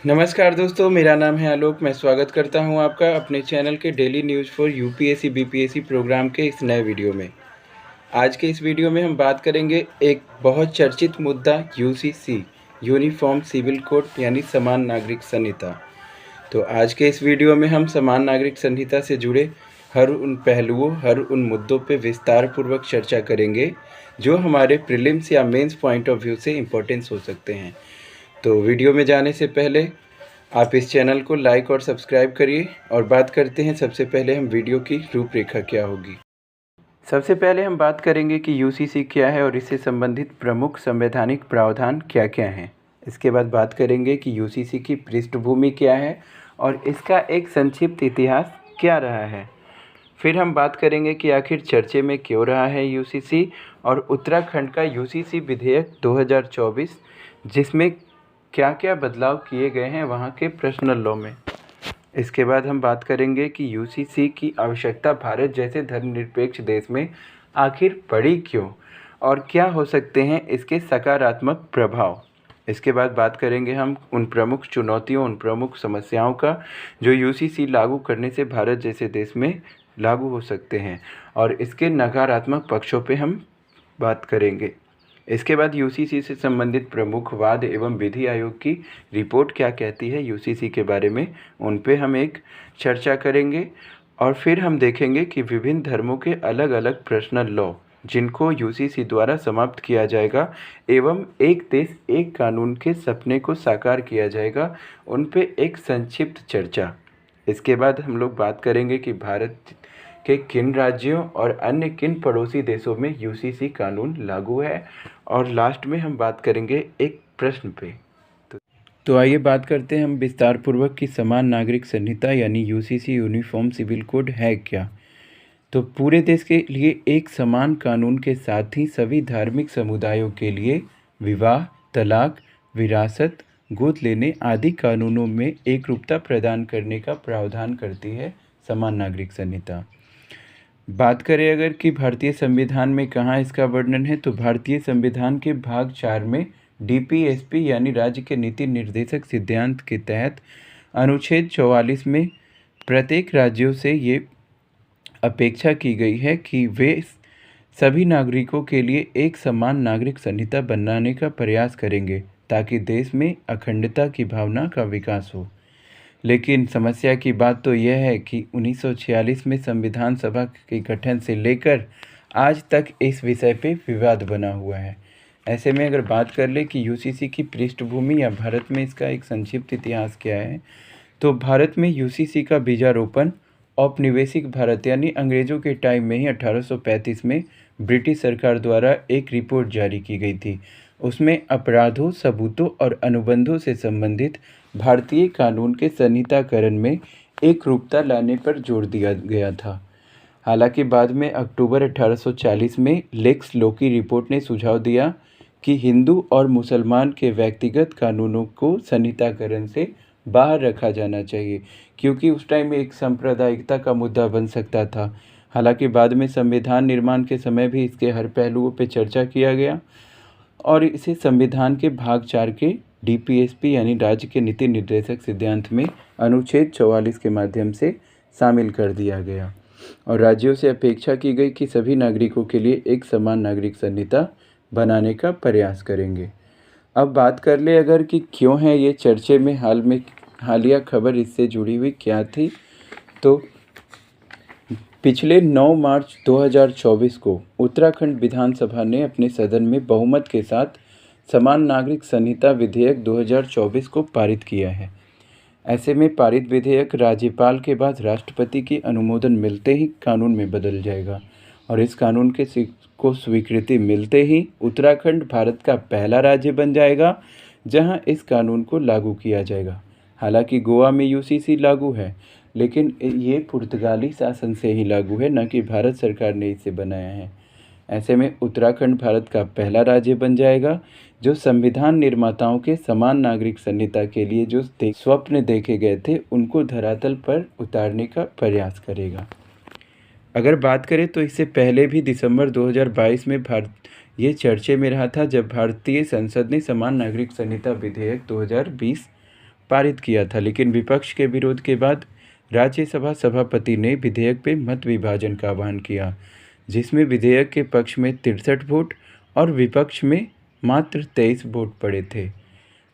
नमस्कार दोस्तों, मेरा नाम है आलोक। मैं स्वागत करता हूं आपका अपने चैनल के daily news for UPSC BPSC program के इस नए वीडियो में। आज के इस वीडियो में हम बात करेंगे एक बहुत चर्चित मुद्दा यूसीसी यूनिफॉर्म सिविल कोड यानी समान नागरिक संहिता। तो आज के इस वीडियो में हम समान नागरिक संहिता से जुड़े हर उन पहलुओं, हर उन मुद्दों पर विस्तार पूर्वक चर्चा करेंगे जो हमारे प्रीलिम्स या मेंस पॉइंट ऑफ व्यू से इम्पोर्टेंस हो सकते हैं। तो वीडियो में जाने से पहले आप इस चैनल को लाइक और सब्सक्राइब करिए और बात करते हैं सबसे पहले हम वीडियो की रूपरेखा क्या होगी। सबसे पहले हम बात करेंगे कि यूसीसी क्या है और इससे संबंधित प्रमुख संवैधानिक प्रावधान क्या क्या हैं। इसके बाद बात करेंगे कि यूसीसी की पृष्ठभूमि क्या है और इसका एक संक्षिप्त इतिहास क्या रहा है। फिर हम बात करेंगे कि आखिर चर्चे में क्यों रहा है यूसीसी और उत्तराखंड का यूसीसी विधेयक 2024 जिसमें क्या क्या बदलाव किए गए हैं वहाँ के पर्सनल लॉ में। इसके बाद हम बात करेंगे कि यूसीसी की आवश्यकता भारत जैसे धर्मनिरपेक्ष देश में आखिर पड़ी क्यों और क्या हो सकते हैं इसके सकारात्मक प्रभाव। इसके बाद बात करेंगे हम उन प्रमुख चुनौतियों, उन प्रमुख समस्याओं का जो यूसीसी लागू करने से भारत जैसे देश में लागू हो सकते हैं और इसके नकारात्मक पक्षों पे हम बात करेंगे। इसके बाद यूसीसी से संबंधित प्रमुख वाद एवं विधि आयोग की रिपोर्ट क्या कहती है यूसीसी के बारे में, उन पे हम एक चर्चा करेंगे। और फिर हम देखेंगे कि विभिन्न धर्मों के अलग अलग पर्सनल लॉ जिनको यूसीसी द्वारा समाप्त किया जाएगा एवं एक देश एक कानून के सपने को साकार किया जाएगा, उन पे एक संक्षिप्त चर्चा। इसके बाद हम लोग बात करेंगे कि भारत के किन राज्यों और अन्य किन पड़ोसी देशों में यूसीसी कानून लागू है और लास्ट में हम बात करेंगे एक प्रश्न पे। तो आइए बात करते हैं हम विस्तार पूर्वक कि समान नागरिक संहिता यानी यूसीसी यूनिफॉर्म सिविल कोड है क्या। तो पूरे देश के लिए एक समान कानून के साथ ही सभी धार्मिक समुदायों के लिए विवाह, तलाक, विरासत, गोद लेने आदि कानूनों में एकरूपता प्रदान करने का प्रावधान करती है समान नागरिक संहिता। बात करें अगर कि भारतीय संविधान में कहाँ इसका वर्णन है, तो भारतीय संविधान के भाग 4 में डीपीएसपी यानी राज्य के नीति निर्देशक सिद्धांत के तहत अनुच्छेद 44 में प्रत्येक राज्यों से ये अपेक्षा की गई है कि वे सभी नागरिकों के लिए एक समान नागरिक संहिता बनाने का प्रयास करेंगे ताकि देश में अखंडता की भावना का विकास हो। लेकिन समस्या की बात तो यह है कि 1946 में संविधान सभा के गठन से लेकर आज तक इस विषय पे विवाद बना हुआ है। ऐसे में अगर बात कर ले कि यूसीसी की पृष्ठभूमि या भारत में इसका एक संक्षिप्त इतिहास क्या है, तो भारत में यूसीसी का बीजारोपण औपनिवेशिक भारत यानी अंग्रेज़ों के टाइम में ही 1835 में ब्रिटिश सरकार द्वारा एक रिपोर्ट जारी की गई थी। उसमें अपराधों, सबूतों और अनुबंधों से संबंधित भारतीय कानून के संहिताकरण में एकरूपता लाने पर जोर दिया गया था। हालांकि बाद में अक्टूबर 1840 में लेक्स लोकी रिपोर्ट ने सुझाव दिया कि हिंदू और मुसलमान के व्यक्तिगत कानूनों को संहिताकरण से बाहर रखा जाना चाहिए क्योंकि उस टाइम एक सांप्रदायिकता का मुद्दा बन सकता था। हालांकि बाद में संविधान निर्माण के समय भी इसके हर पहलुओं पर चर्चा किया गया और इसे संविधान के भाग 4 के डीपीएसपी यानी राज्य के नीति निर्देशक सिद्धांत में अनुच्छेद 44 के माध्यम से शामिल कर दिया गया और राज्यों से अपेक्षा की गई कि सभी नागरिकों के लिए एक समान नागरिक संहिता बनाने का प्रयास करेंगे। अब बात कर ले अगर कि क्यों है ये चर्चे में हालिया खबर इससे जुड़ी हुई क्या थी, तो पिछले 9 मार्च 2024 को उत्तराखंड विधानसभा ने अपने सदन में बहुमत के साथ समान नागरिक संहिता विधेयक 2024 को पारित किया है। ऐसे में पारित विधेयक राज्यपाल के बाद राष्ट्रपति की अनुमोदन मिलते ही कानून में बदल जाएगा और इस कानून को स्वीकृति मिलते ही उत्तराखंड भारत का पहला राज्य बन जाएगा जहां इस कानून को लागू किया जाएगा। हालांकि गोवा में यूसीसी लागू है, लेकिन ये पुर्तगाली शासन से ही लागू है, न कि भारत सरकार ने इसे बनाया है। ऐसे में उत्तराखंड भारत का पहला राज्य बन जाएगा जो संविधान निर्माताओं के समान नागरिक संहिता के लिए जो स्वप्न देखे गए थे उनको धरातल पर उतारने का प्रयास करेगा। अगर बात करें तो इससे पहले भी दिसंबर 2022 में ये चर्चे में रहा था जब भारतीय संसद ने समान नागरिक संहिता विधेयक 2020 पारित किया था, लेकिन विपक्ष के विरोध के बाद राज्यसभा सभापति ने विधेयक पे मत विभाजन का आह्वान किया, जिसमें विधेयक के पक्ष में 63 वोट और विपक्ष में मात्र 23 वोट पड़े थे।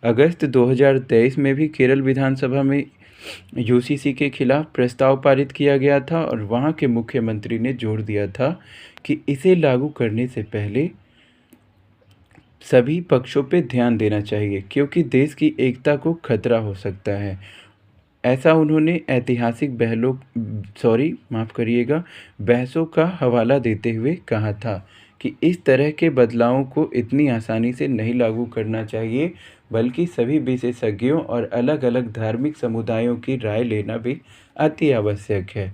अगस्त 2023 में भी केरल विधानसभा में यूसीसी के खिलाफ प्रस्ताव पारित किया गया था और वहां के मुख्यमंत्री ने जोर दिया था कि इसे लागू करने से पहले सभी पक्षों पर ध्यान देना चाहिए, क्योंकि देश की एकता को खतरा हो सकता है। ऐसा उन्होंने ऐतिहासिक बहसों का हवाला देते हुए कहा था कि इस तरह के बदलावों को इतनी आसानी से नहीं लागू करना चाहिए, बल्कि सभी विशेषज्ञों और अलग अलग धार्मिक समुदायों की राय लेना भी अति आवश्यक है।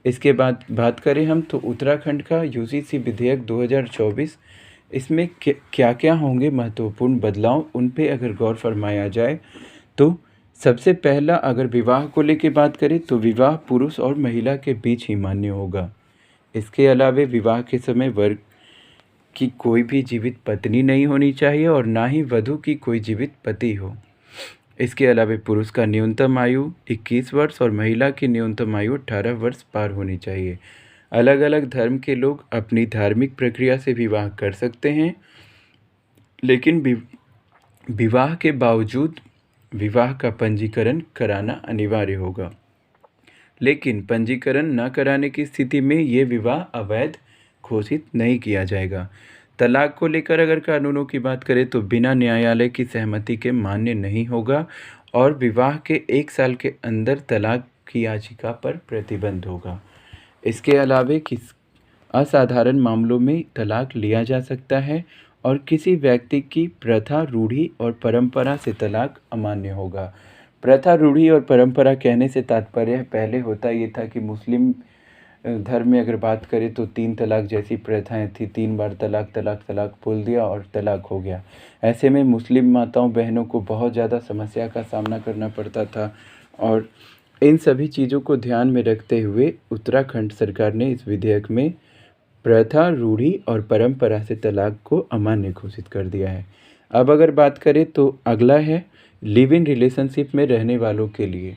इसके बाद बात करें हम तो उत्तराखंड का यूसीसी विधेयक 2024, इसमें क्या क्या होंगे महत्वपूर्ण बदलाव, उन पे अगर गौर फरमाया जाए तो सबसे पहला अगर विवाह को लेकर बात करें तो विवाह पुरुष और महिला के बीच ही मान्य होगा। इसके अलावे विवाह के समय वर की कोई भी जीवित पत्नी नहीं होनी चाहिए और ना ही वधू की कोई जीवित पति हो। इसके अलावे पुरुष का न्यूनतम आयु 21 वर्ष और महिला की न्यूनतम आयु 18 वर्ष पार होनी चाहिए। अलग अलग धर्म के लोग अपनी धार्मिक प्रक्रिया से विवाह कर सकते हैं, लेकिन विवाह के बावजूद विवाह का पंजीकरण कराना अनिवार्य होगा। लेकिन पंजीकरण न कराने की स्थिति में ये विवाह अवैध घोषित नहीं किया जाएगा। तलाक को लेकर अगर कानूनों की बात करें तो बिना न्यायालय की सहमति के मान्य नहीं होगा और विवाह के 1 साल के अंदर तलाक की याचिका पर प्रतिबंध होगा। इसके अलावे असाधारण मामलों में तलाक लिया जा सकता है और किसी व्यक्ति की प्रथा, रूढ़ी और परंपरा से तलाक अमान्य होगा। प्रथा, रूढ़ी और परंपरा कहने से तात्पर्य पहले होता ये था कि मुस्लिम धर्म में अगर बात करें तो 3 तलाक जैसी प्रथाएं थी, 3 बार तलाक तलाक तलाक बोल दिया और तलाक हो गया। ऐसे में मुस्लिम माताओं बहनों को बहुत ज़्यादा समस्या का सामना करना पड़ता था और इन सभी चीज़ों को ध्यान में रखते हुए उत्तराखंड सरकार ने इस विधेयक में प्रथा, रूढ़ी और परंपरा से तलाक को अमान्य घोषित कर दिया है। अब अगर बात करें तो अगला है लिव इन रिलेशनशिप में रहने वालों के लिए।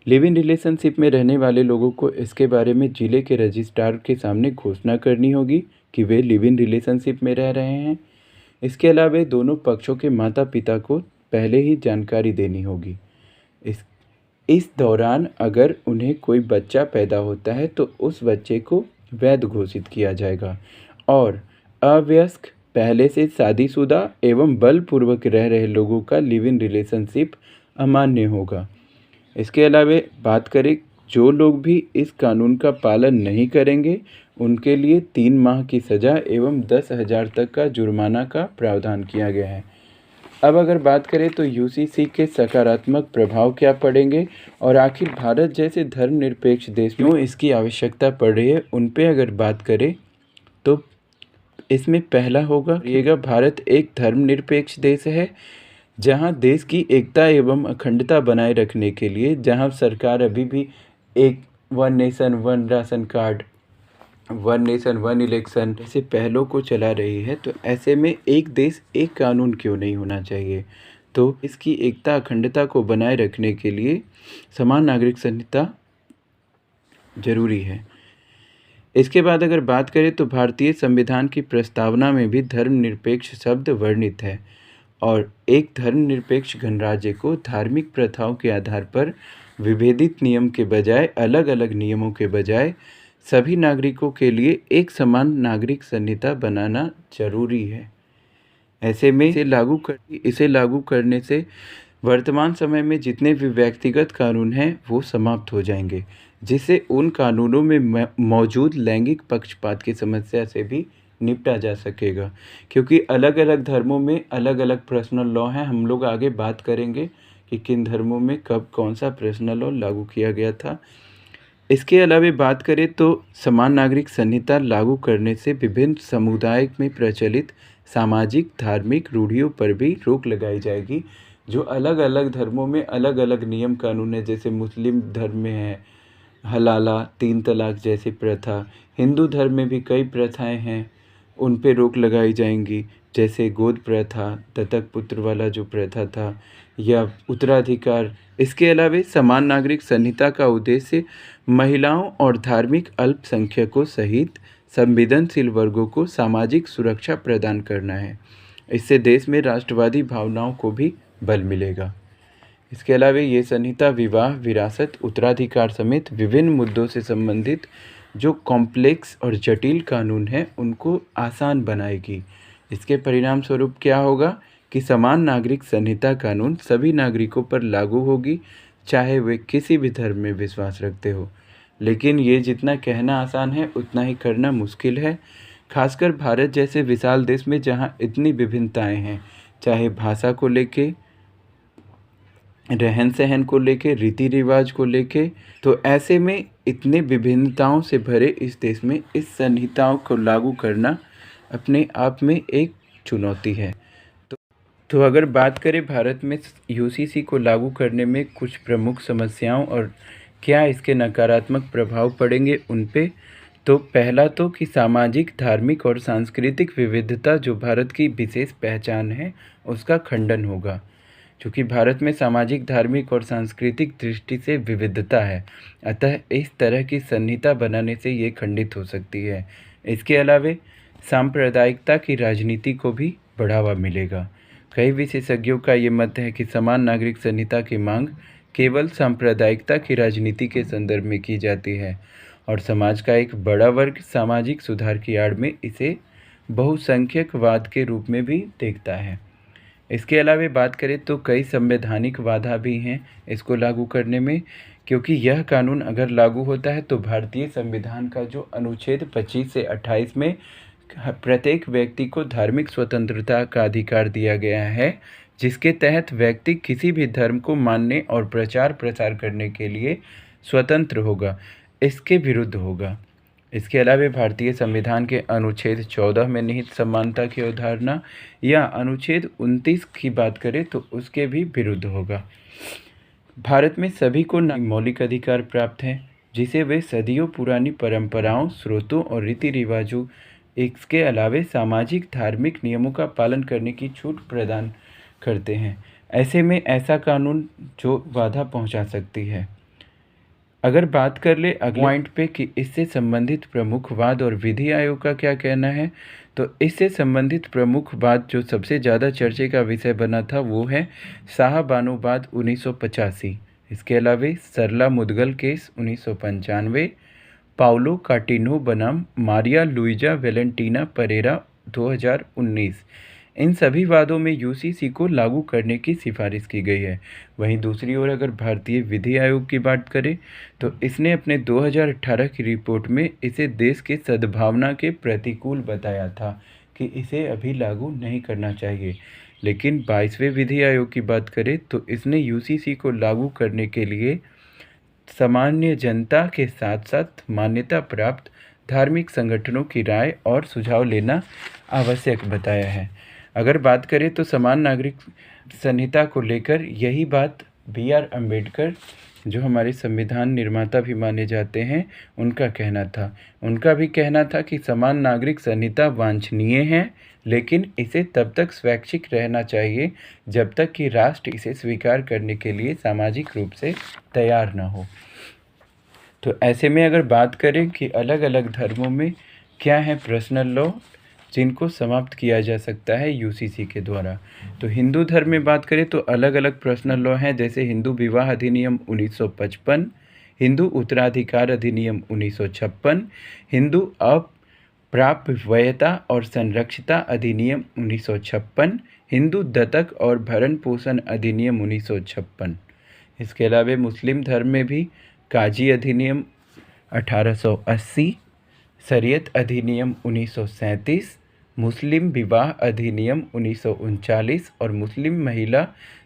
लिव इन रिलेशनशिप में रहने वाले लोगों को इसके बारे में जिले के रजिस्ट्रार के सामने घोषणा करनी होगी कि वे लिव इन रिलेशनशिप में रह रहे हैं। इसके अलावा दोनों पक्षों के माता पिता को पहले ही जानकारी देनी होगी। इस दौरान अगर उन्हें कोई बच्चा पैदा होता है तो उस बच्चे को वैध घोषित किया जाएगा और अवयस्क, पहले से शादीशुदा एवं बलपूर्वक रह रहे लोगों का लिव इन रिलेशनशिप अमान्य होगा। इसके अलावा बात करें जो लोग भी इस कानून का पालन नहीं करेंगे उनके लिए 3 माह की सज़ा एवं 10,000 तक का जुर्माना का प्रावधान किया गया है। अब अगर बात करें तो यूसीसी के सकारात्मक प्रभाव क्या पड़ेंगे और आखिर भारत जैसे धर्मनिरपेक्ष देश में इसकी आवश्यकता पड़ रही है, उन पे अगर बात करें तो इसमें पहला होगा भारत एक धर्मनिरपेक्ष देश है जहां देश की एकता एवं अखंडता बनाए रखने के लिए जहां सरकार अभी भी एक 1 nation 1 ration card, 1 nation 1 election जैसे पहलों को चला रही है, तो ऐसे में एक देश एक कानून क्यों नहीं होना चाहिए। तो इसकी एकता अखंडता को बनाए रखने के लिए समान नागरिक संहिता जरूरी है। इसके बाद अगर बात करें तो भारतीय संविधान की प्रस्तावना में भी धर्मनिरपेक्ष शब्द वर्णित है और एक धर्मनिरपेक्ष गणराज्य को धार्मिक प्रथाओं के आधार पर विभेदित नियम के बजाय, अलग अलग नियमों के बजाय सभी नागरिकों के लिए एक समान नागरिक संहिता बनाना जरूरी है। ऐसे में इसे लागू करने से वर्तमान समय में जितने भी व्यक्तिगत कानून हैं वो समाप्त हो जाएंगे, जिससे उन कानूनों में मौजूद लैंगिक पक्षपात की समस्या से भी निपटा जा सकेगा, क्योंकि अलग अलग धर्मों में अलग अलग पर्सनल लॉ हैं। हम लोग आगे बात करेंगे कि किन धर्मों में कब कौन सा पर्सनल लॉ लागू किया गया था। इसके अलावा बात करें तो समान नागरिक संहिता लागू करने से विभिन्न समुदाय में प्रचलित सामाजिक धार्मिक रूढ़ियों पर भी रोक लगाई जाएगी। जो अलग अलग धर्मों में अलग अलग नियम कानून है, जैसे मुस्लिम धर्म में है हलाला 3 तलाक जैसी प्रथा, हिंदू धर्म में भी कई प्रथाएं हैं, उन पे रोक लगाई जाएंगी। जैसे गोद प्रथा, दत्तक पुत्र वाला जो प्रथा था, या उत्तराधिकार। इसके अलावा समान नागरिक संहिता का उद्देश्य महिलाओं और धार्मिक अल्पसंख्यकों सहित संवेदनशील वर्गों को सामाजिक सुरक्षा प्रदान करना है। इससे देश में राष्ट्रवादी भावनाओं को भी बल मिलेगा। इसके अलावा ये संहिता विवाह, विरासत, उत्तराधिकार समेत विभिन्न मुद्दों से संबंधित जो कॉम्प्लेक्स और जटिल कानून हैं उनको आसान बनाएगी। इसके परिणाम स्वरूप क्या होगा कि समान नागरिक संहिता कानून सभी नागरिकों पर लागू होगी, चाहे वे किसी भी धर्म में विश्वास रखते हो। लेकिन ये जितना कहना आसान है उतना ही करना मुश्किल है, खासकर भारत जैसे विशाल देश में जहाँ इतनी विभिन्नताएं हैं, चाहे भाषा को लेके, रहन सहन को लेके, रीति रिवाज को लेके। तो ऐसे में इतने विभिन्नताओं से भरे इस देश में इस संहिताओं को लागू करना अपने आप में एक चुनौती है। तो अगर बात करें भारत में यूसीसी को लागू करने में कुछ प्रमुख समस्याओं और क्या इसके नकारात्मक प्रभाव पड़ेंगे उन पे, तो पहला तो कि सामाजिक, धार्मिक और सांस्कृतिक विविधता जो भारत की विशेष पहचान है उसका खंडन होगा। चूँकि भारत में सामाजिक, धार्मिक और सांस्कृतिक दृष्टि से विविधता है, अतः इस तरह की संहिता बनाने से ये खंडित हो सकती है। इसके अलावे सांप्रदायिकता की राजनीति को भी बढ़ावा मिलेगा। कई विशेषज्ञों का ये मत है कि समान नागरिक संहिता की मांग केवल सांप्रदायिकता की राजनीति के संदर्भ में की जाती है और समाज का एक बड़ा वर्ग सामाजिक सुधार की आड़ में इसे बहुसंख्यकवाद के रूप में भी देखता है। इसके अलावा बात करें तो कई संवैधानिक बाधा भी हैं इसको लागू करने में, क्योंकि यह कानून अगर लागू होता है तो भारतीय संविधान का जो अनुच्छेद 25 से 28 में प्रत्येक व्यक्ति को धार्मिक स्वतंत्रता का अधिकार दिया गया है, जिसके तहत व्यक्ति किसी भी धर्म को मानने और प्रचार प्रसार करने के लिए स्वतंत्र होगा, इसके विरुद्ध होगा। इसके अलावा भारतीय संविधान के अनुच्छेद 14 में निहित समानता की अवधारणा या अनुच्छेद 29 की बात करें तो उसके भी विरुद्ध होगा। भारत में सभी को मौलिक अधिकार प्राप्त हैं, जिसे वे सदियों पुरानी परंपराओं, स्रोतों और रीति रिवाजों, इसके अलावा सामाजिक धार्मिक नियमों का पालन करने की छूट प्रदान करते हैं। ऐसे में ऐसा कानून जो बाधा पहुंचा सकती है। अगर बात कर ले अगले पॉइंट पे कि इससे संबंधित प्रमुख वाद और विधि आयोग का क्या कहना है, तो इससे संबंधित प्रमुख वाद जो सबसे ज़्यादा चर्चे का विषय बना था वो है शाह बानो वाद 1985। इसके अलावा सरला मुदगल केस 1995, पाउलो काटिनो बनाम मारिया लुइजा वेलेंटीना परेरा 2019। इन सभी वादों में यूसीसी को लागू करने की सिफारिश की गई है। वहीं दूसरी ओर अगर भारतीय विधि आयोग की बात करें तो इसने अपने 2018 की रिपोर्ट में इसे देश के सद्भावना के प्रतिकूल बताया था कि इसे अभी लागू नहीं करना चाहिए। लेकिन 22वें विधि आयोग की बात करें तो इसने यूसीसी को लागू करने के लिए सामान्य जनता के साथ साथ मान्यता प्राप्त धार्मिक संगठनों की राय और सुझाव लेना आवश्यक बताया है। अगर बात करें तो समान नागरिक संहिता को लेकर यही बात BR अम्बेडकर, जो हमारे संविधान निर्माता भी माने जाते हैं, उनका कहना था। उनका भी कहना था कि समान नागरिक संहिता वांछनीय है, लेकिन इसे तब तक स्वैच्छिक रहना चाहिए जब तक कि राष्ट्र इसे स्वीकार करने के लिए सामाजिक रूप से तैयार न हो। तो ऐसे में अगर बात करें कि अलग अलग धर्मों में क्या है पर्सनल लॉ जिनको समाप्त किया जा सकता है यूसीसी के द्वारा, तो हिंदू धर्म में बात करें तो अलग अलग पर्सनल लॉ हैं, जैसे हिंदू विवाह अधिनियम 1955, हिंदू उत्तराधिकार अधिनियम 1956, हिंदू अप्राप्यता और संरक्षिता अधिनियम 1956, हिंदू दत्तक और भरण पोषण अधिनियम 1956। इसके अलावा मुस्लिम धर्म में भी काजी अधिनियम 1880, शरीयत अधिनियम 1937, मुस्लिम विवाह अधिनियम 1939 और मुस्लिम महिला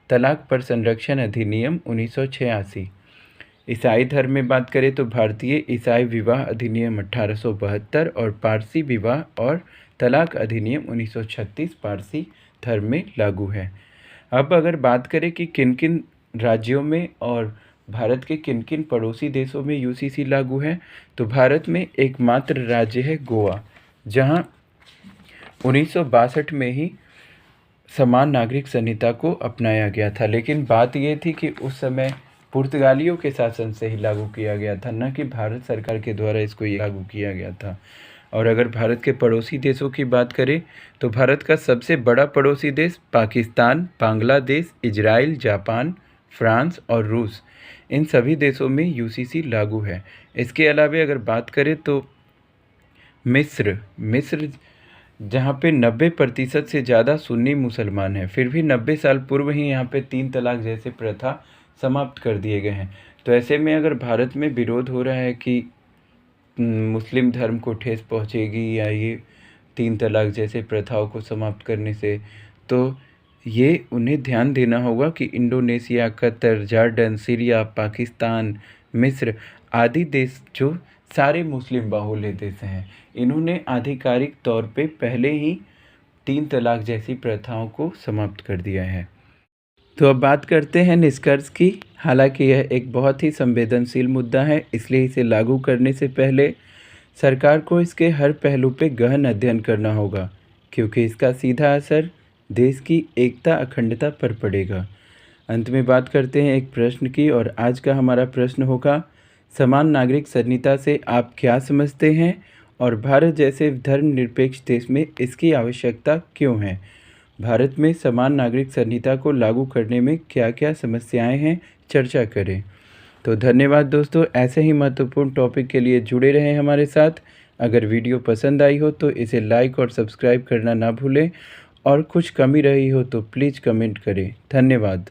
तलाक पर संरक्षण अधिनियम 1986। ईसाई धर्म में बात करें तो भारतीय ईसाई विवाह अधिनियम 1872 और पारसी विवाह और तलाक अधिनियम 1936 पारसी धर्म में लागू है। अब अगर बात करें कि किन किन राज्यों में और भारत के किन किन पड़ोसी देशों में यूसीसी लागू है, तो भारत में एकमात्र राज्य है गोवा, जहां 1962 में ही समान नागरिक संहिता को अपनाया गया था। लेकिन बात ये थी कि उस समय पुर्तगालियों के शासन से ही लागू किया गया था, न कि भारत सरकार के द्वारा इसको लागू किया गया था। और अगर भारत के पड़ोसी देशों की बात करें तो भारत का सबसे बड़ा पड़ोसी देश Pakistan, Bangladesh, Israel, Japan, France और रूस, इन सभी देशों में यूसीसी लागू है। इसके अलावा अगर बात करें तो मिस्र जहाँ पे 90% से ज़्यादा सुन्नी मुसलमान हैं, फिर भी 90 साल पूर्व ही यहाँ पे 3 तलाक जैसे प्रथा समाप्त कर दिए गए हैं। तो ऐसे में अगर भारत में विरोध हो रहा है कि मुस्लिम धर्म को ठेस पहुँचेगी या ये 3 तलाक जैसे प्रथाओं को समाप्त करने से, तो ये उन्हें ध्यान देना होगा कि Indonesia, Qatar, Jordan, Syria, Pakistan, मिस्र आदि देश जो सारे मुस्लिम बाहुल्य देश हैं, इन्होंने आधिकारिक तौर पे पहले ही 3 तलाक जैसी प्रथाओं को समाप्त कर दिया है। तो अब बात करते हैं निष्कर्ष की। हालांकि यह एक बहुत ही संवेदनशील मुद्दा है, इसलिए इसे लागू करने से पहले सरकार को इसके हर पहलू पे गहन अध्ययन करना होगा, क्योंकि इसका सीधा असर देश की एकता अखंडता पर पड़ेगा। अंत में बात करते हैं एक प्रश्न की, और आज का हमारा प्रश्न होगा, समान नागरिक संहिता से आप क्या समझते हैं और भारत जैसे धर्मनिरपेक्ष देश में इसकी आवश्यकता क्यों है? भारत में समान नागरिक संहिता को लागू करने में क्या क्या समस्याएं हैं, चर्चा करें। तो धन्यवाद दोस्तों, ऐसे ही महत्वपूर्ण टॉपिक के लिए जुड़े रहें हमारे साथ। अगर वीडियो पसंद आई हो तो इसे लाइक और सब्सक्राइब करना ना भूलें, और कुछ कमी रही हो तो प्लीज़ कमेंट करें। धन्यवाद।